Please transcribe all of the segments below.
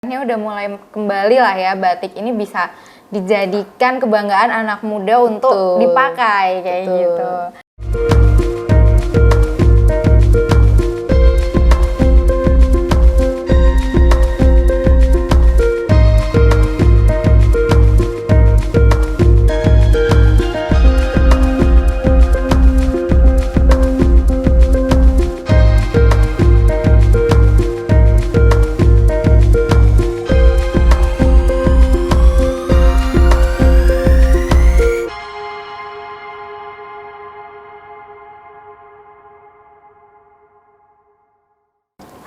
Ini udah mulai kembali lah ya, batik ini bisa dijadikan kebanggaan anak muda untuk dipakai kayak gitu.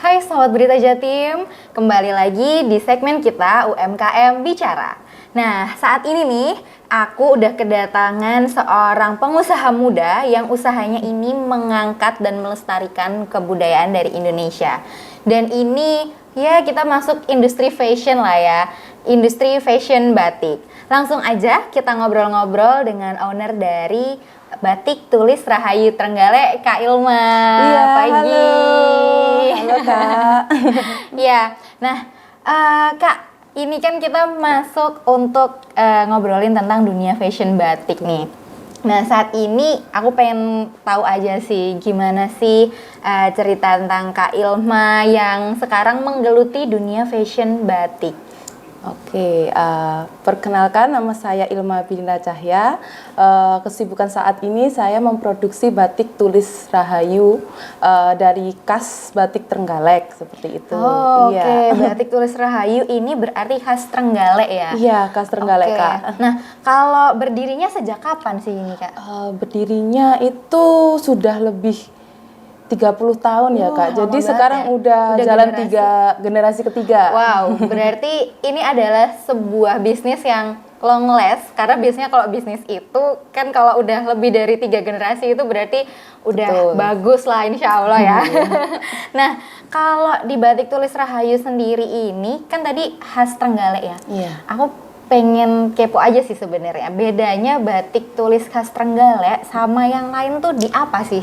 Hai Sobat Berita Jatim, kembali lagi di segmen kita UMKM Bicara. Nah, saat ini nih, aku udah kedatangan seorang pengusaha muda yang usahanya ini mengangkat dan melestarikan kebudayaan dari Indonesia. Dan ini, ya kita masuk industri fashion lah ya, industri fashion batik. Langsung aja kita ngobrol-ngobrol dengan owner dari Batik Tulis Rahayu Trenggalek, Kak Ilma. Iya, pagi. Halo Kak. Ya, nah Kak, ini kan kita masuk untuk ngobrolin tentang dunia fashion batik nih. Nah, saat ini aku pengen tahu aja sih gimana sih cerita tentang Kak Ilma yang sekarang menggeluti dunia fashion batik. Oke, perkenalkan nama saya Ilma Binda Cahya. Kesibukan saat ini saya memproduksi batik tulis Rahayu dari khas batik Trenggalek seperti itu. Oh, iya. Oke. Batik tulis Rahayu ini berarti khas Trenggalek ya? Iya, khas Trenggalek Kak. Nah, kalau berdirinya sejak kapan sih ini Kak? Berdirinya itu sudah lebih 30 tahun ya Kak. Jadi sekarang ya? udah jalan generasi ketiga. Wow, berarti ini adalah sebuah bisnis yang long last, karena biasanya kalau bisnis itu kan kalau udah lebih dari 3 generasi itu berarti udah bagus lah insya Allah ya. Nah, kalau di Batik Tulis Rahayu sendiri ini kan tadi khas Trenggalek ya. Iya. Aku pengen kepo aja sih sebenarnya, bedanya batik tulis khas Trenggalek sama yang lain tuh di apa sih?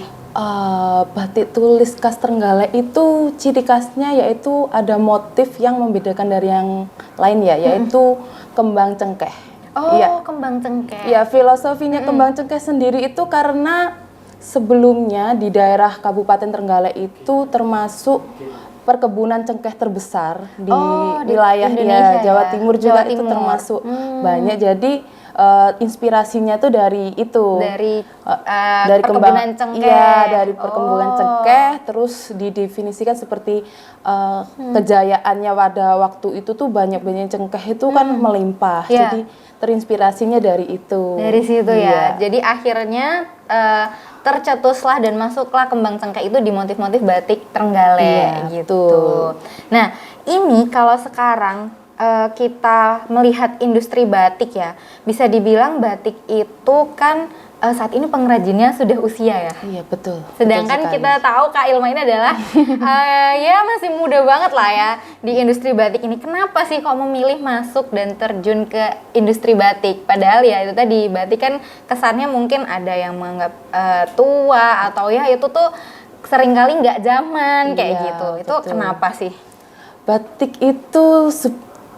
Batik tulis khas Trenggalek itu ciri khasnya yaitu ada motif yang membedakan dari yang lain ya, yaitu kembang cengkeh. Oh, ya. Kembang cengkeh. Ya, filosofinya kembang cengkeh sendiri itu karena sebelumnya di daerah Kabupaten Trenggalek itu termasuk perkebunan cengkeh terbesar di wilayah Indonesia, Jawa Timur juga Jawa itu Timur. termasuk banyak. Jadi inspirasinya tuh dari itu, dari perkebunan cengkeh. Iya, dari perkebunan cengkeh, terus didefinisikan seperti kejayaannya pada waktu itu tuh banyak cengkeh itu kan melimpah. Jadi terinspirasinya dari itu. Dari situ ya. Jadi akhirnya tercetuslah dan masuklah kembang cengkeh itu di motif-motif batik Trenggalek gitu. Nah, ini kalau sekarang kita melihat industri batik ya, bisa dibilang batik itu kan saat ini pengrajinnya sudah usia ya. Iya, betul. Sedangkan betul kita tahu Kak Ilma ini adalah ya masih muda banget lah ya di industri batik ini. Kenapa sih kok memilih masuk dan terjun ke industri batik? Padahal ya itu tadi, batik kan kesannya mungkin ada yang menganggap tua atau ya itu tuh seringkali nggak zaman kayak gitu. Itu kenapa sih? Batik itu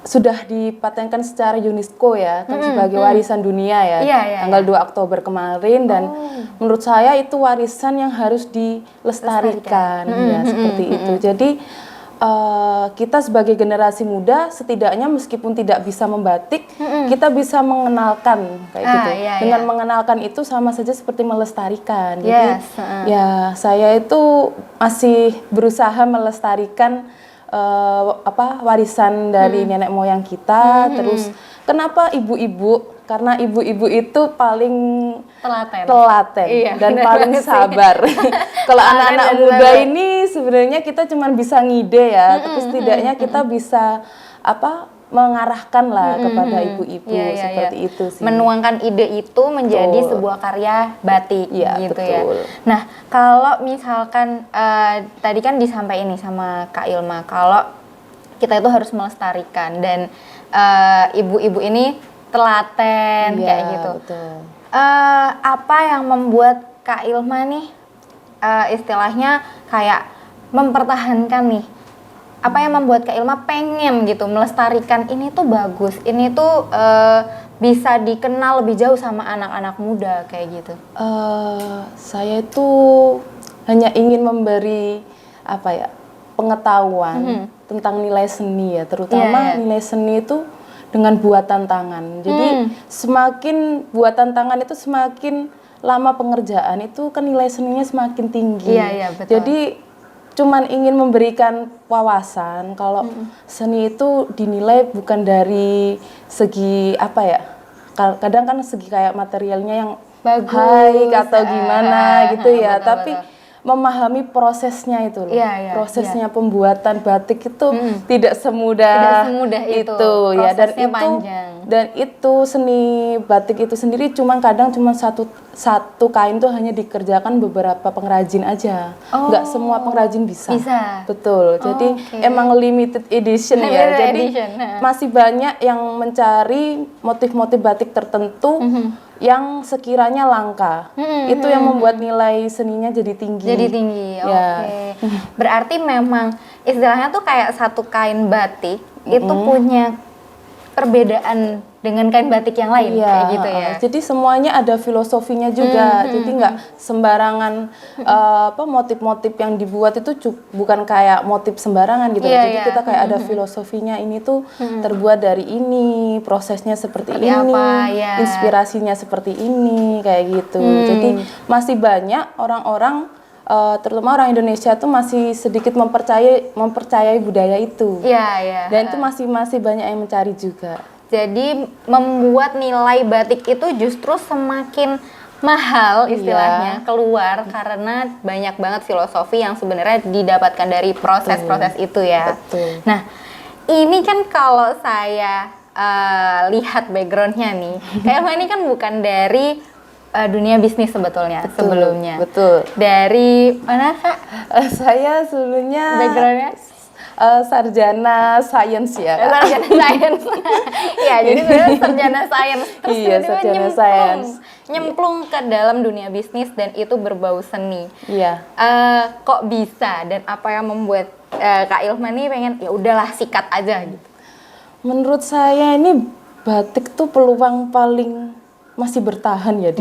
sudah dipatenkan secara UNESCO ya, kan sebagai warisan dunia ya, tanggal 2 Oktober kemarin, dan menurut saya itu warisan yang harus dilestarikan ya, seperti itu. Jadi kita sebagai generasi muda setidaknya meskipun tidak bisa membatik, kita bisa mengenalkan kayak gitu. Dengan mengenalkan itu sama saja seperti melestarikan. Jadi ya saya itu masih berusaha melestarikan warisan dari nenek moyang kita. Terus kenapa ibu-ibu? Karena ibu-ibu itu paling telaten dan paling sabar. Kalau anak-anak muda ini sebenarnya kita cuma bisa ngide ya, tapi setidaknya kita bisa mengarahkan lah kepada ibu-ibu seperti itu sih. Menuangkan ide itu menjadi sebuah karya batik gitu betul. ya. Nah, kalau misalkan tadi kan disampaikan ini sama Kak Ilma, kalau kita itu harus melestarikan dan ibu-ibu ini telaten kayak gitu. Betul. Apa yang membuat Kak Ilma nih istilahnya kayak mempertahankan nih Apa yang membuat Kak Ilma pengen gitu melestarikan ini tuh bagus, ini tuh bisa dikenal lebih jauh sama anak-anak muda kayak gitu? Saya itu hanya ingin memberi apa ya, pengetahuan tentang nilai seni ya, terutama nilai seni itu dengan buatan tangan. Jadi semakin buatan tangan itu semakin lama pengerjaan itu kan nilai seninya semakin tinggi. Betul. Jadi cuman ingin memberikan wawasan kalau seni itu dinilai bukan dari segi apa ya, kadang kan segi kayak materialnya yang bagus, baik atau gimana gitu ya, betul, tapi memahami prosesnya itu loh. Prosesnya pembuatan batik itu tidak semudah itu ya, dan itu seni batik itu sendiri kadang cuma satu kain tuh hanya dikerjakan beberapa pengrajin aja. Nggak semua pengrajin bisa. Betul. Jadi emang limited edition ya. Jadi masih banyak yang mencari motif-motif batik tertentu yang sekiranya langka. Itu yang membuat nilai seninya jadi tinggi. Berarti memang istilahnya tuh kayak satu kain batik itu punya perbedaan dengan kain batik yang lain, kayak gitu ya. Jadi semuanya ada filosofinya juga. Jadi nggak sembarangan motif-motif yang dibuat itu bukan kayak motif sembarangan gitu. Jadi kita kayak ada filosofinya, ini tuh terbuat dari ini, prosesnya seperti ini, inspirasinya seperti ini, kayak gitu. Jadi masih banyak orang-orang terutama orang Indonesia tuh masih sedikit mempercayai budaya itu. Dan itu masih banyak yang mencari juga. Jadi membuat nilai batik itu justru semakin mahal istilahnya keluar karena banyak banget filosofi yang sebenarnya didapatkan dari proses-proses itu ya. Nah, ini kan kalau saya lihat backgroundnya nih, Kak Ilma ini kan bukan dari dunia bisnis sebetulnya sebelumnya. Dari mana Kak? Saya sebelumnya backgroundnya sarjana sains ya. Sarjana sains. Ya, jadi sebenarnya sarjana sains terus sarjana nyemplung ke dalam dunia bisnis dan itu berbau seni. Kok bisa dan apa yang membuat Kak Ilma nih pengen ya udahlah sikat aja gitu? Menurut saya ini batik tuh peluang paling masih bertahan ya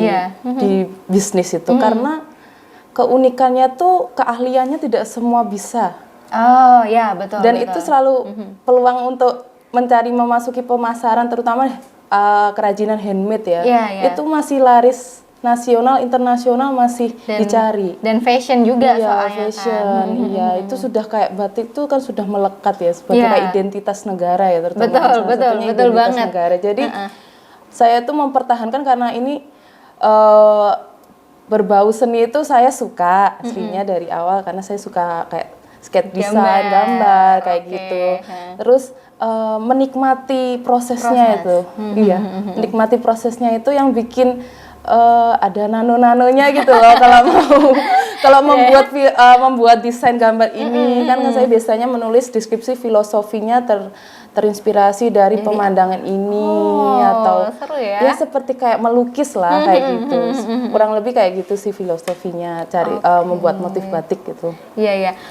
di bisnis itu karena keunikannya tuh keahliannya tidak semua bisa. Betul. Dan itu selalu peluang untuk memasuki pemasaran, terutama kerajinan handmade ya. Itu masih laris nasional, internasional masih dicari. Dan fashion juga fashion. Itu sudah kayak batik itu kan sudah melekat ya sebagai kayak identitas negara ya, terutama betul banget. Negara. Jadi saya tuh mempertahankan karena ini berbau seni itu saya suka aslinya dari awal karena saya suka kayak skate design, gambar kayak gitu. Terus menikmati prosesnya itu. Menikmati prosesnya itu yang bikin ada nano-nanonya gitu loh kalau membuat desain gambar ini kan saya biasanya menulis deskripsi filosofinya terinspirasi dari pemandangan ini atau seru ya seperti kayak melukis lah kayak gitu. Kurang lebih kayak gitu sih filosofinya membuat motif batik gitu.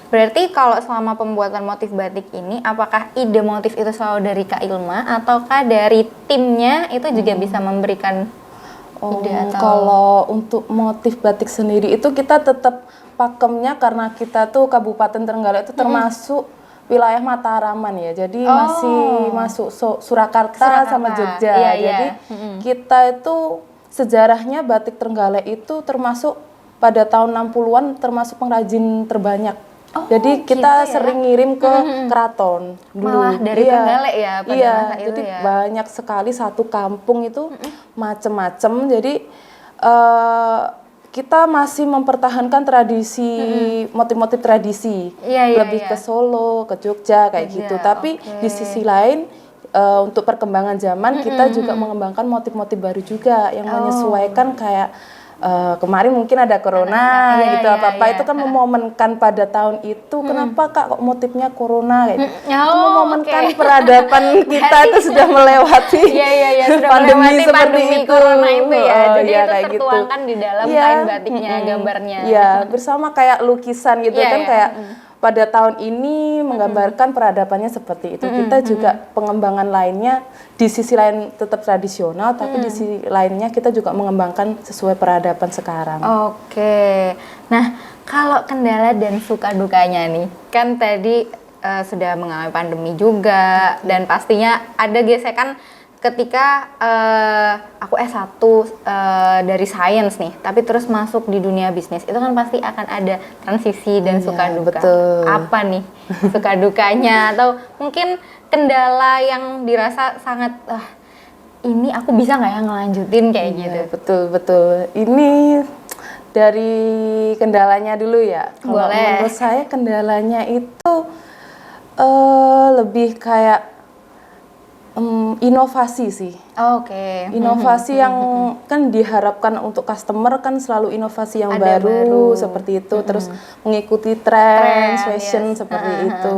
Berarti kalau selama pembuatan motif batik ini apakah ide motif itu selalu dari Kak Ilma ataukah dari timnya itu juga bisa memberikan ide atau? Kalau untuk motif batik sendiri itu kita tetap pakemnya karena kita tuh Kabupaten Trenggalek itu termasuk wilayah Mataraman ya, jadi masih masuk Surakarta sama Jogja. Jadi kita itu sejarahnya batik Trenggalek itu termasuk pada tahun 60-an termasuk pengrajin terbanyak. Jadi kita sering ngirim ke keraton dulu. Malah dari Trenggalek ya pada masa itu jadi ya. Banyak sekali satu kampung itu macem-macem. Jadi kita masih mempertahankan tradisi motif-motif tradisi, lebih ke Solo, ke Jogja kayak gitu. Tapi di sisi lain untuk perkembangan zaman kita juga mengembangkan motif-motif baru juga yang menyesuaikan kayak kemarin mungkin ada corona gitu itu kan memomenkan pada tahun itu. Kenapa Kak kok motifnya corona kayak gitu? Memomenkan peradaban kita itu sudah melewati pandemi seperti itu. Corona itu ya. Jadi itu tertuangkan di dalam kain batiknya, gambarnya. Bersama kayak lukisan gitu kan kayak pada tahun ini menggambarkan peradabannya seperti itu. Kita juga pengembangan lainnya di sisi lain tetap tradisional, tapi di sisi lainnya kita juga mengembangkan sesuai peradaban sekarang. Oke. Nah, kalau kendala dan suka dukanya nih, kan tadi sudah mengalami pandemi juga, dan pastinya ada gesekan ketika aku S1 dari sains nih, tapi terus masuk di dunia bisnis, itu kan pasti akan ada transisi dan suka duka. Betul. Apa nih suka dukanya, atau mungkin kendala yang dirasa sangat ini aku bisa nggak ya ngelanjutin kayak gitu? Betul. Ini dari kendalanya dulu ya. Kalau menurut saya kendalanya itu lebih kayak inovasi sih. Oke. Inovasi yang kan diharapkan untuk customer kan selalu inovasi yang baru seperti itu. Terus mengikuti tren fashion seperti itu.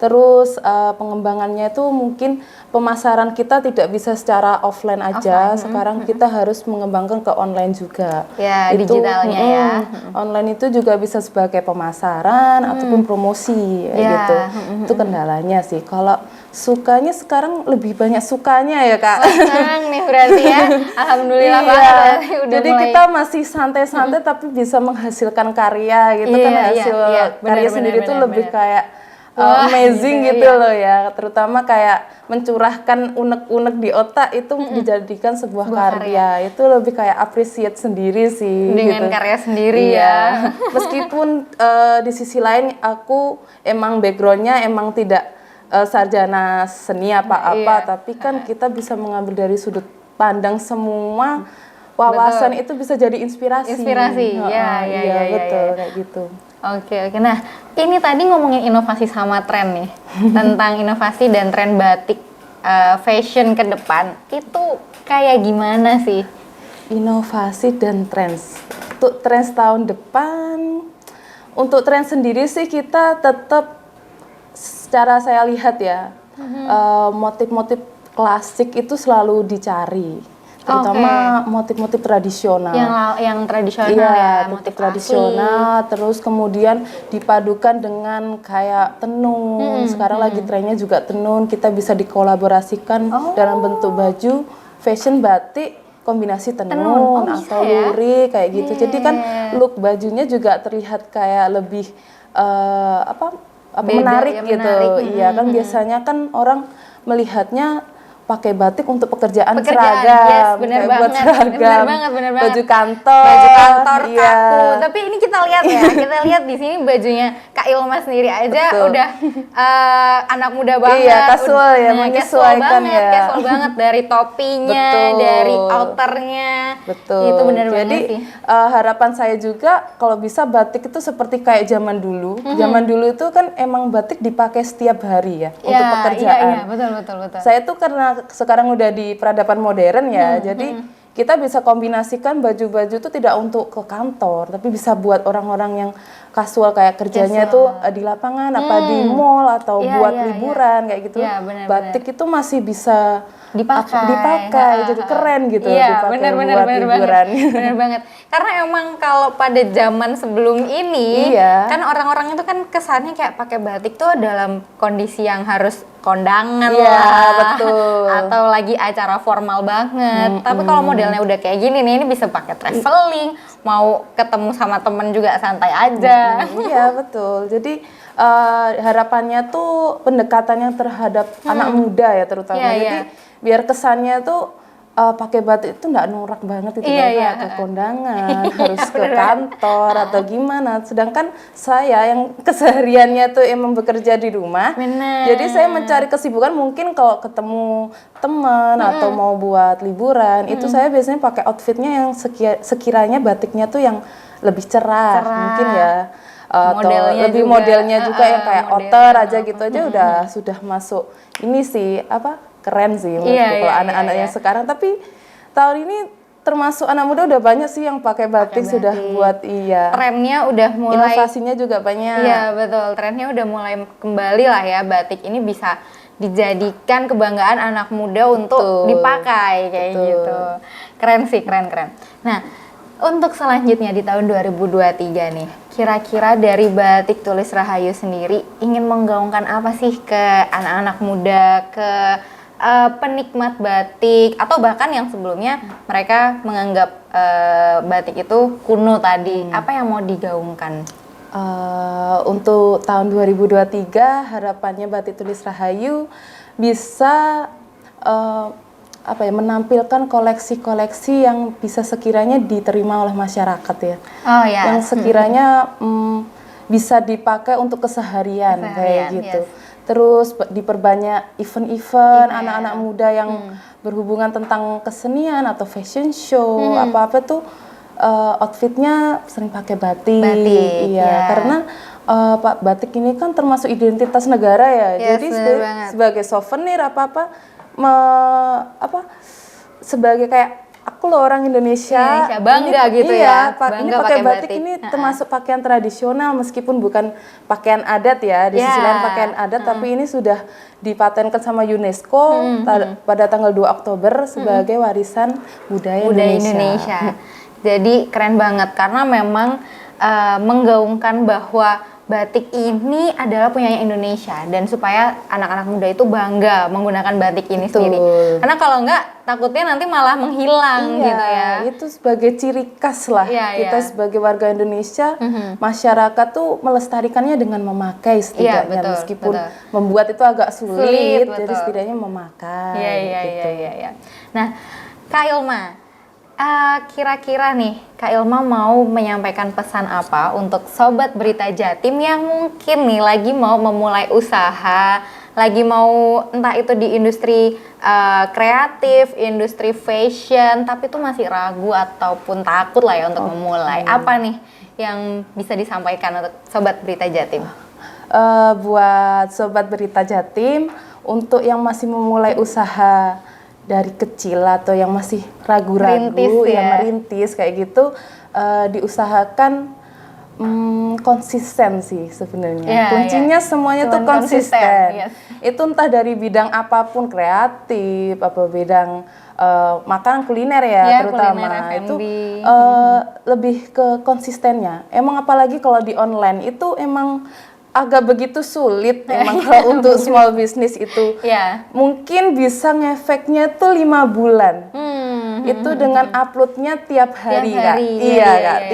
Terus pengembangannya itu mungkin pemasaran kita tidak bisa secara offline aja. Sekarang kita harus mengembangkan ke online juga. Ya, itu, digitalnya ya. Online itu juga bisa sebagai pemasaran ataupun promosi gitu. Itu kendalanya sih. Kalau sukanya sekarang lebih banyak sukanya ya Kak. Senang nih berarti ya. Alhamdulillah banget. Jadi kita masih santai-santai tapi bisa menghasilkan karya gitu kan. Hasil karya sendiri itu lebih kayak amazing gitu loh ya. Terutama kayak mencurahkan unek-unek di otak itu dijadikan sebuah karya. Itu lebih kayak appreciate sendiri sih. Dengan gitu. karya sendiri ya. Meskipun di sisi lain aku emang backgroundnya emang tidak sarjana seni apa-apa, tapi kan kita bisa mengambil dari sudut pandang semua wawasan itu bisa jadi inspirasi. Betul kayak gitu. Oke. Nah ini tadi ngomongin inovasi sama tren nih, tentang inovasi dan tren batik fashion ke depan itu kayak gimana sih? Inovasi dan tren. Untuk tren tahun depan, untuk tren sendiri sih kita tetap secara saya lihat ya, motif-motif klasik itu selalu dicari, terutama motif-motif tradisional. Yang tradisional ya, motif tradisional. Terus kemudian dipadukan dengan kayak tenun. Sekarang lagi trennya juga tenun. Kita bisa dikolaborasikan dalam bentuk baju fashion batik kombinasi tenun atau lurik kayak gitu. Jadi kan look bajunya juga terlihat kayak lebih menarik gitu. Iya kan biasanya kan orang melihatnya pakai batik untuk pekerjaan seragam, bener kayak buat banget, seragam, bener banget. baju kantor, kaku. Tapi ini kita lihat ya, kita lihat di sini bajunya Kak Ilma sendiri aja udah anak muda banget. Iya, casual ya, menyesuaikan ya. Casual banget dari topinya, dari outernya. Betul. Itu benar banget Jadi, sih. Harapan saya juga kalau bisa batik itu seperti kayak zaman dulu. Zaman dulu itu kan emang batik dipakai setiap hari ya untuk pekerjaan. Iya, betul. Saya tuh karena sekarang udah di peradaban modern ya, jadi kita bisa kombinasikan baju-baju itu tidak untuk ke kantor, tapi bisa buat orang-orang yang kasual kayak kerjanya tuh di lapangan, apa di mall atau buat liburan kayak gitu. Batik itu masih bisa dipakai jadi keren gitu. Benar bener banget. Karena emang kalau pada zaman sebelum ini kan orang-orang itu kan kesannya kayak pakai batik tuh dalam kondisi yang harus kondangan betul. Atau lagi acara formal banget. Tapi kalau modelnya udah kayak gini nih, ini bisa pakai traveling, mau ketemu sama temen juga santai aja. Iya betul. Jadi harapannya tuh pendekatannya terhadap anak muda ya terutama. Jadi biar kesannya tuh pakai batik itu nggak norak banget itu ke kondangan, harus ke kantor atau gimana. Sedangkan saya yang kesehariannya tuh emang bekerja di rumah. Jadi saya mencari kesibukan mungkin kalau ketemu teman atau mau buat liburan, itu saya biasanya pakai outfitnya yang sekiranya batiknya tuh yang lebih cerah. Mungkin ya. Atau lebih modelnya juga yang kayak outer aja gitu aja sudah masuk. Ini sih keren sih menurutku kalau anak-anak yang sekarang. Tapi tahun ini termasuk anak muda udah banyak sih yang pakai batik sudah buat trennya udah mulai, inovasinya juga banyak. Iya betul, trennya udah mulai kembali lah ya, batik ini bisa dijadikan kebanggaan anak muda untuk dipakai kayak gitu. Keren sih, keren. Nah, untuk selanjutnya di tahun 2023 nih, kira-kira dari Batik Tulis Rahayu sendiri ingin menggaungkan apa sih ke anak-anak muda, ke penikmat batik, atau bahkan yang sebelumnya mereka menganggap batik itu kuno tadi? Apa yang mau digaungkan? Untuk tahun 2023 harapannya Batik Tulis Rahayu bisa menampilkan koleksi-koleksi yang bisa sekiranya diterima oleh masyarakat ya. Oh ya. Yang sekiranya bisa dipakai untuk keseharian kayak gitu. Yes. Terus diperbanyak event-event anak-anak muda yang berhubungan tentang kesenian atau fashion show, apa-apa tuh outfitnya sering pakai batik. Iya, karena batik ini kan termasuk identitas negara ya. Jadi sebagai souvenir apa-apa sebagai kayak aku loh orang Indonesia bangga ini, gitu ya. Bangga ini pakai batik ini termasuk pakaian tradisional meskipun bukan pakaian adat ya. Di sisi lain pakaian adat tapi ini sudah dipatenkan sama UNESCO pada tanggal 2 Oktober sebagai warisan budaya Indonesia. Jadi keren banget karena memang menggaungkan bahwa batik ini adalah punyanya Indonesia dan supaya anak-anak muda itu bangga menggunakan batik ini sendiri. Karena kalau enggak takutnya nanti malah menghilang gitu ya. Itu sebagai ciri khas lah kita sebagai warga Indonesia, masyarakat tuh melestarikannya dengan memakai setidaknya meskipun membuat itu agak sulit jadi setidaknya memakai. Iya. Nah, Kak Ilma, kira-kira nih Kak Ilma mau menyampaikan pesan apa untuk Sobat Berita Jatim yang mungkin nih lagi mau memulai usaha, lagi mau entah itu di industri kreatif, industri fashion, tapi tuh masih ragu ataupun takut lah ya untuk memulai. Apa nih yang bisa disampaikan untuk Sobat Berita Jatim? Buat Sobat Berita Jatim, untuk yang masih memulai usaha dari kecil atau yang masih ragu-ragu, merintis kayak gitu, diusahakan konsisten sih sebenarnya. Kuncinya semuanya tuh konsisten. Itu entah dari bidang apapun, kreatif, apa bidang makanan kuliner terutama kuliner, itu lebih ke konsistennya. Emang apalagi kalau di online itu emang agak begitu sulit emang kalau untuk small business itu. Mungkin bisa ngefeknya tuh 5 bulan. Itu dengan uploadnya tiap hari, Kak.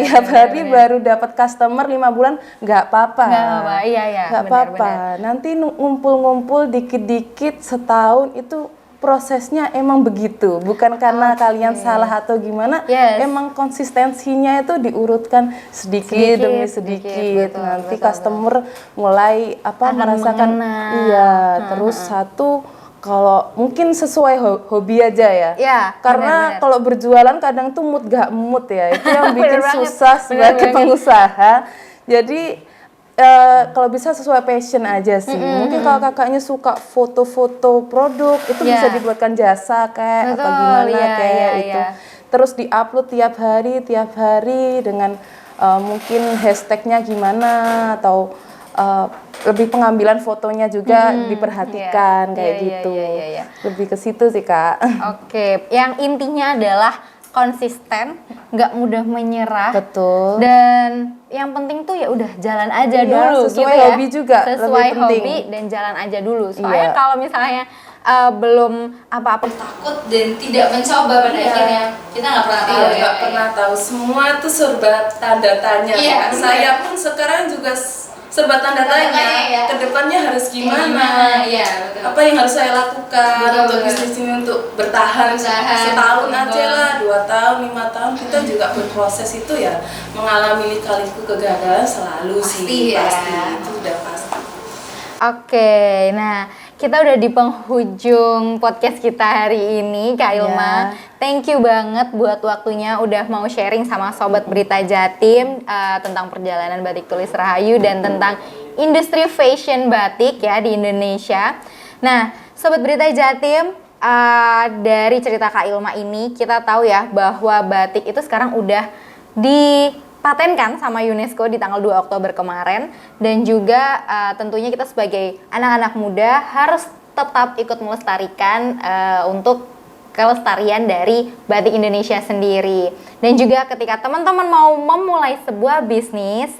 Tiap hari baru dapat customer 5 bulan, nggak apa-apa. Nggak apa-apa. Nanti ngumpul-ngumpul dikit-dikit setahun itu prosesnya emang begitu, bukan karena kalian salah atau gimana, emang konsistensinya itu diurutkan sedikit demi sedikit. Nanti customer mulai merasakan terus satu, kalau mungkin sesuai hobi aja ya. Karena kalau berjualan kadang tuh mood gak mood ya, itu yang bikin susah sebagai pengusaha. Jadi kalau bisa sesuai passion aja sih. Mungkin kalau kakaknya suka foto-foto produk, itu bisa dibuatkan jasa kayak atau gimana kayak itu. Terus diupload tiap hari dengan mungkin hashtagnya gimana atau lebih pengambilan fotonya juga diperhatikan kayak gitu. Lebih ke situ sih, Kak. Oke, yang intinya adalah konsisten, nggak mudah menyerah. Betul. Dan yang penting tuh ya udah jalan aja dulu sesuai gitu hobi juga. Sesuai hobi dan jalan aja dulu. Soalnya kalau misalnya belum apa-apa takut dan tidak mencoba pada akhirnya kita nggak pernah tahu nggak pernah tahu. Semua itu serba tanda tanya. Saya pun sekarang juga serba tanda tanya, kedepannya harus gimana, apa yang harus saya lakukan untuk bisnis ini untuk bertahan setahun aja lah, 2 tahun, 5 tahun, kita juga berproses itu ya, mengalami lika-liku kegagalan selalu pasti itu udah pasti. Oke, nah kita udah di penghujung podcast kita hari ini, Kak Ilma. Thank you banget buat waktunya udah mau sharing sama Sobat Berita Jatim tentang perjalanan Batik Tulis Rahayu dan tentang industri fashion batik ya di Indonesia. Nah, Sobat Berita Jatim, dari cerita Kak Ilma ini kita tahu ya bahwa batik itu sekarang udah dipatenkan sama UNESCO di tanggal 2 Oktober kemarin, dan juga tentunya kita sebagai anak-anak muda harus tetap ikut melestarikan untuk kelestarian dari batik Indonesia sendiri. Dan juga ketika teman-teman mau memulai sebuah bisnis,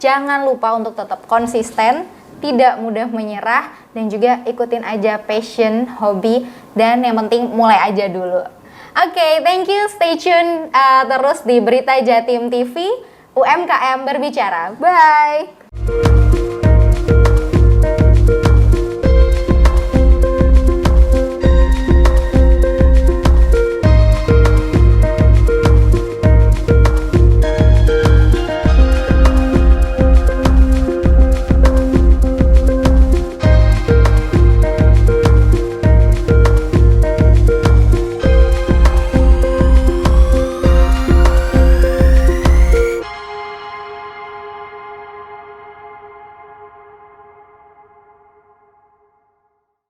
jangan lupa untuk tetap konsisten, tidak mudah menyerah, dan juga ikutin aja passion, hobi, dan yang penting mulai aja dulu. Oke, thank you. Stay tune terus di Berita Jatim TV, UMKM berbicara. Bye!